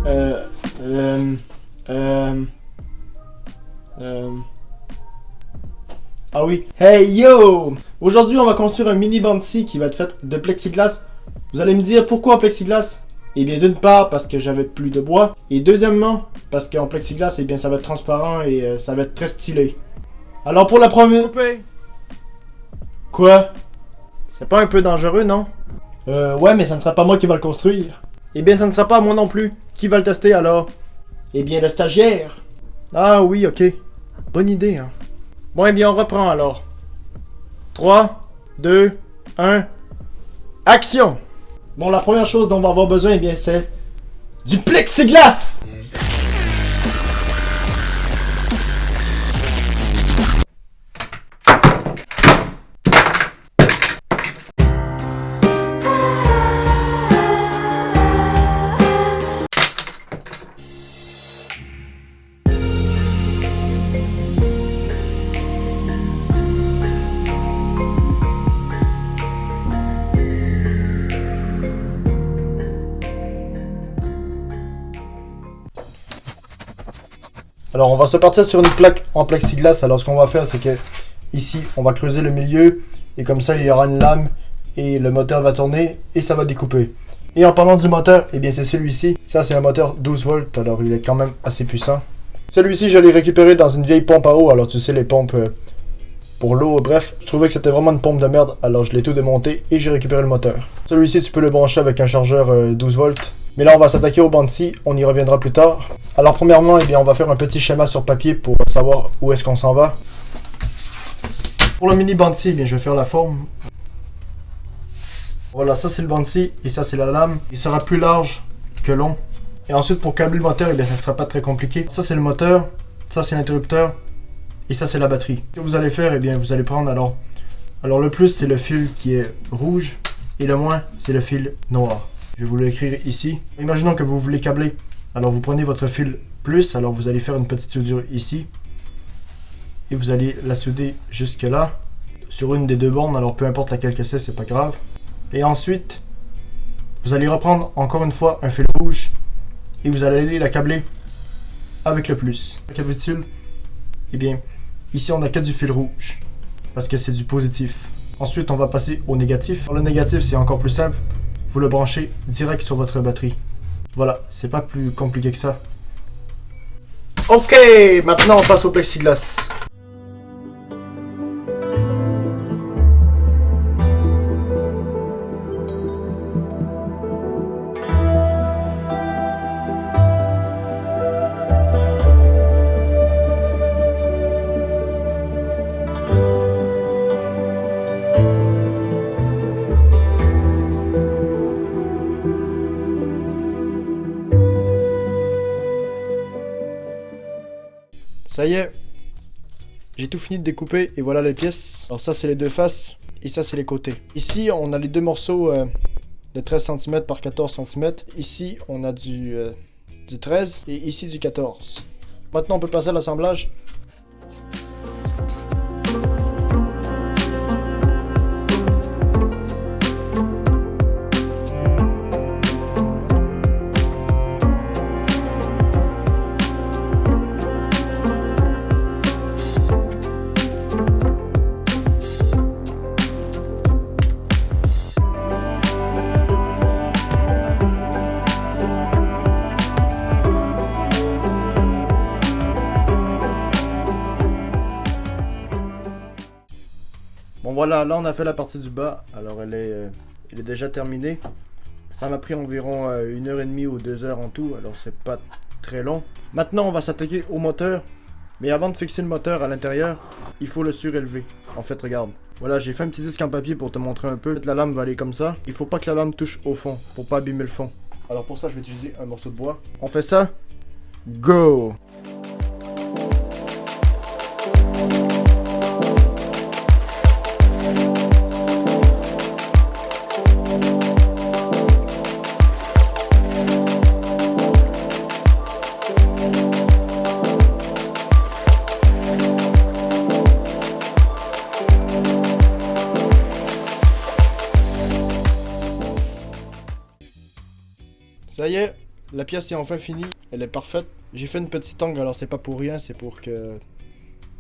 Euh, euh, euh, Ah oui. Hey yo! Aujourd'hui, on va construire un mini Bounty qui va être fait de plexiglas. Vous allez me dire pourquoi en plexiglas? Eh bien, d'une part, parce que j'avais plus de bois. Et deuxièmement, parce qu'en plexiglas, eh bien, ça va être transparent et ça va être très stylé. Alors pour la première... Quoi? C'est pas un peu dangereux, non? Ouais, mais ça ne sera pas moi qui va le construire. Eh bien, ça ne sera pas moi non plus. Qui va le tester alors? Eh bien, le stagiaire. Ah oui, ok. Bonne idée, hein. Bon, eh bien, on reprend alors. 3, 2, 1... Action! Bon, la première chose dont on va avoir besoin, eh bien, c'est... du plexiglas! Alors on va se partir sur une plaque en plexiglas. Alors ce qu'on va faire c'est que ici on va creuser le milieu et comme ça il y aura une lame et le moteur va tourner et ça va découper. Et en parlant du moteur, eh bien c'est celui-ci. Ça c'est un moteur 12 volts, alors il est quand même assez puissant. Celui-ci je l'ai récupéré dans une vieille pompe à eau. Alors tu sais les pompes pour l'eau, bref. Je trouvais que c'était vraiment une pompe de merde, alors je l'ai tout démonté et j'ai récupéré le moteur. Celui-ci tu peux le brancher avec un chargeur 12 volts. Mais là, on va s'attaquer au Bounty, on y reviendra plus tard. Alors, premièrement, eh bien, on va faire un petit schéma sur papier pour savoir où est-ce qu'on s'en va. Pour le mini Bounty, eh bien, je vais faire la forme. Voilà, ça c'est le Bounty et ça c'est la lame. Il sera plus large que long. Et ensuite, pour câbler le moteur, eh bien, ça ne sera pas très compliqué. Ça c'est le moteur, ça c'est l'interrupteur et ça c'est la batterie. Ce que vous allez faire, eh bien, vous allez prendre alors le plus, c'est le fil qui est rouge et le moins, c'est le fil noir. Je vais vous l'écrire ici. Imaginons que vous voulez câbler. Alors vous prenez votre fil plus, alors vous allez faire une petite soudure ici. Et vous allez la souder jusque là. Sur une des deux bornes, alors peu importe laquelle que c'est pas grave. Et ensuite, vous allez reprendre encore une fois un fil rouge. Et vous allez aller la câbler avec le plus. Qu'avait-il? Eh bien, ici on n'a que du fil rouge. Parce que c'est du positif. Ensuite, on va passer au négatif. Alors, le négatif, c'est encore plus simple. Vous le branchez direct sur votre batterie. Voilà, c'est pas plus compliqué que ça. Ok, maintenant on passe au plexiglas. Ça y est, j'ai tout fini de découper et voilà les pièces. Alors ça c'est les deux faces et ça c'est les côtés. Ici on a les deux morceaux de 13 cm par 14 cm. Ici on a du 13 et ici du 14. Maintenant on peut passer à l'assemblage. Bon voilà, là on a fait la partie du bas, alors elle est déjà terminée. Ça m'a pris environ 1h30 ou 2 heures en tout, alors c'est pas très long. Maintenant on va s'attaquer au moteur, mais avant de fixer le moteur à l'intérieur, il faut le surélever. En fait regarde, voilà j'ai fait un petit disque en papier pour te montrer un peu. La lame va aller comme ça, il faut pas que la lame touche au fond, pour pas abîmer le fond. Alors pour ça je vais utiliser un morceau de bois. On fait ça, go! Ça y est, La pièce est enfin finie, elle est parfaite. J'ai fait une petite angle, alors c'est pas pour rien, c'est pour que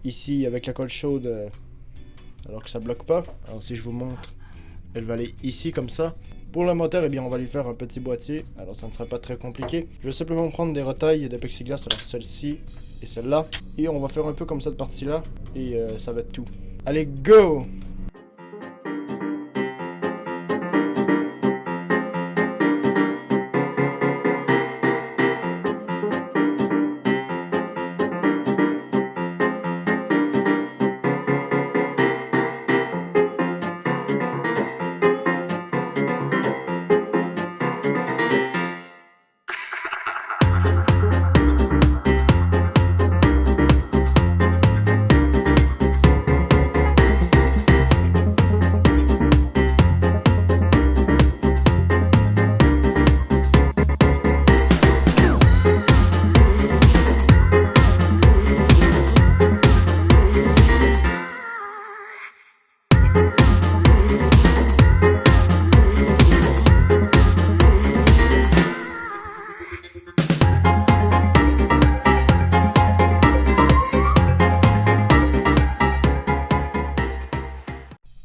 ici avec la colle chaude, alors que ça bloque pas. Alors si je vous montre, elle va aller ici comme ça. Pour le moteur, eh bien on va lui faire un petit boîtier, alors ça ne sera pas très compliqué. Je vais simplement prendre des retailles de plexiglas, alors celle-ci et celle-là. Et on va faire un peu comme cette partie-là, et ça va être tout. Allez, go!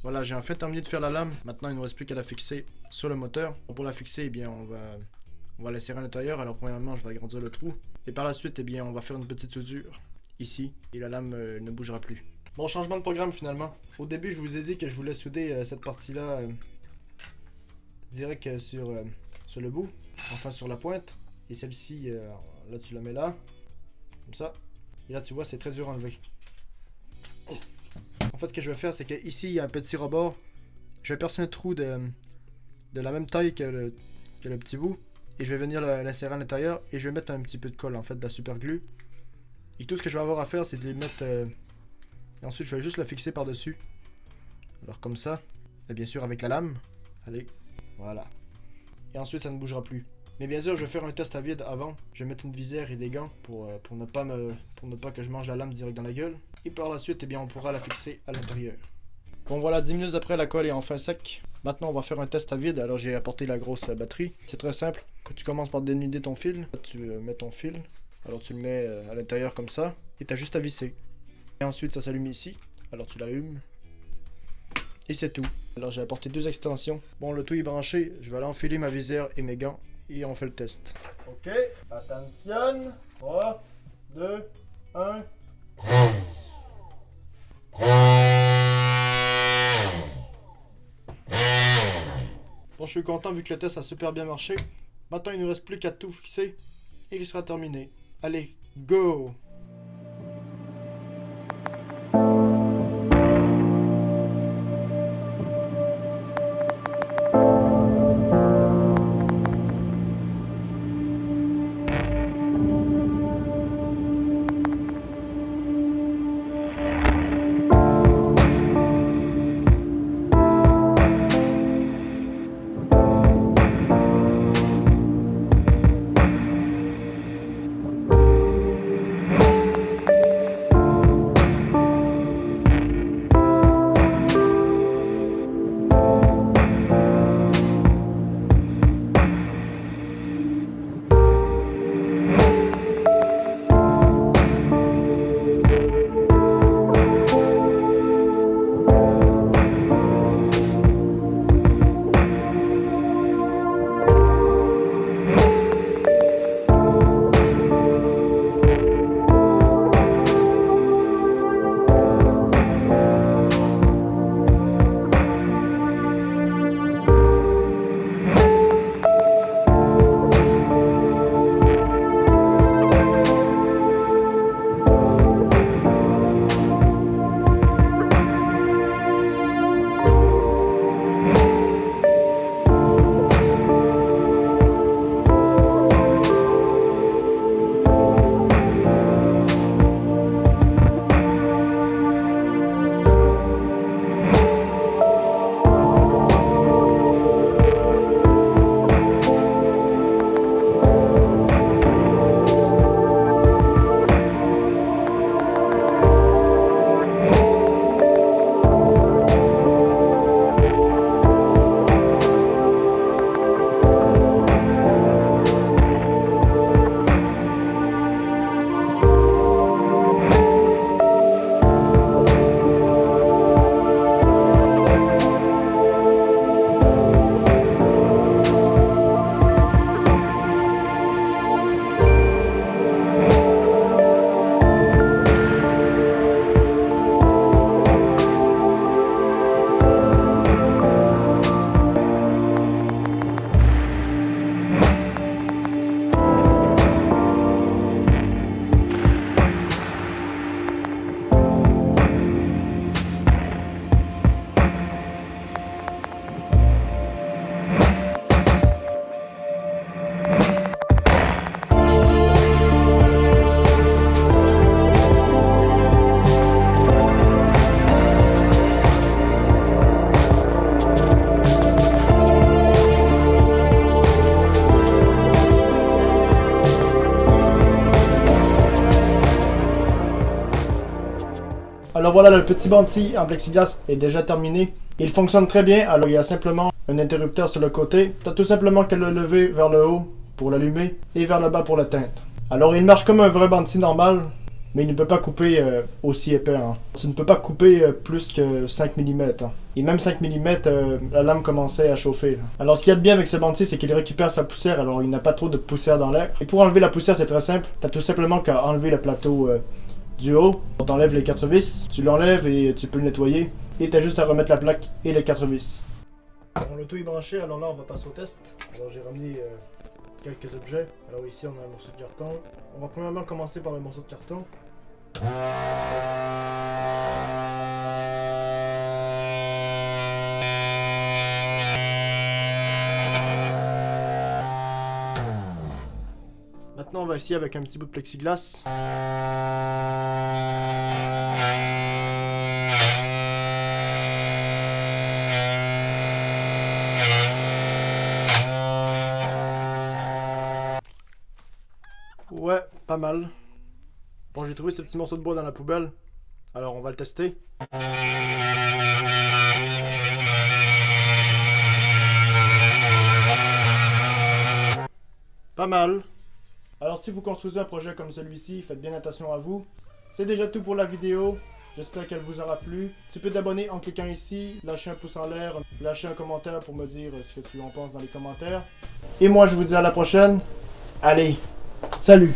Voilà, j'ai enfin terminé de faire la lame. Maintenant, il ne nous reste plus qu'à la fixer sur le moteur. Pour la fixer, eh bien, on va la serrer à l'intérieur. Alors, premièrement, je vais agrandir le trou. Et par la suite, eh bien, on va faire une petite soudure ici. Et la lame ne bougera plus. Bon, changement de programme finalement. Au début, je vous ai dit que je voulais souder cette partie-là direct sur le bout. Enfin, sur la pointe. Et celle-ci, là, tu la mets là. Comme ça. Et là, tu vois, c'est très dur à enlever. En fait, ce que je vais faire, c'est qu'ici, il y a un petit rebord. Je vais percer un trou de la même taille que le petit bout. Et je vais venir l'insérer à l'intérieur. Et je vais mettre un petit peu de colle, en fait, de la super glue. Et tout ce que je vais avoir à faire, c'est de les mettre... et ensuite, je vais juste le fixer par-dessus. Alors, comme ça. Et bien sûr, avec la lame. Allez, voilà. Et ensuite, ça ne bougera plus. Mais bien sûr, je vais faire un test à vide avant. Je vais mettre une visière et des gants pour ne pas que je mange la lame direct dans la gueule. Et par la suite, eh bien, on pourra la fixer à l'intérieur. Bon voilà, 10 minutes après, la colle est enfin sec. Maintenant, on va faire un test à vide. Alors, j'ai apporté la grosse batterie. C'est très simple. Quand tu commences par dénuder ton fil, tu mets ton fil. Alors, tu le mets à l'intérieur comme ça. Et tu as juste à visser. Et ensuite, ça s'allume ici. Alors, tu l'allumes. Et c'est tout. Alors, j'ai apporté 2 extensions. Bon, le tout est branché. Je vais aller enfiler ma visière et mes gants. Et on fait le test. Ok, attention. 3, 2, 1. Bon, je suis content vu que le test a super bien marché. Maintenant, il ne nous reste plus qu'à tout fixer. Et il sera terminé. Allez, go! Alors voilà, le petit bandit en plexiglas est déjà terminé. Il fonctionne très bien, alors il y a simplement un interrupteur sur le côté. Tu as tout simplement qu'à le lever vers le haut pour l'allumer et vers le bas pour l'éteindre. Alors il marche comme un vrai bandit normal, mais il ne peut pas couper aussi épais. Hein. Tu ne peux pas couper plus que 5 mm. Hein. Et même 5 mm, la lame commençait à chauffer. Là. Alors ce qu'il y a de bien avec ce bandit, c'est qu'il récupère sa poussière, alors il n'a pas trop de poussière dans l'air. Et pour enlever la poussière, c'est très simple. Tu as tout simplement qu'à enlever le plateau du haut. On t'enlève les 4 vis, tu l'enlèves et tu peux le nettoyer. Et tu as juste à remettre la plaque et les 4 vis. Alors l'auto est branché, alors là on va passer au test. Alors j'ai ramené quelques objets. Alors ici on a un morceau de carton. On va premièrement commencer par le morceau de carton. Maintenant on va essayer avec un petit bout de plexiglas. Ouais, pas mal. Bon, j'ai trouvé ce petit morceau de bois dans la poubelle. Alors, on va le tester. Pas mal. Alors, si vous construisez un projet comme celui-ci, faites bien attention à vous. C'est déjà tout pour la vidéo. J'espère qu'elle vous aura plu. Tu peux t'abonner en cliquant ici, lâcher un pouce en l'air, lâcher un commentaire pour me dire ce que tu en penses dans les commentaires. Et moi, je vous dis à la prochaine. Allez, salut!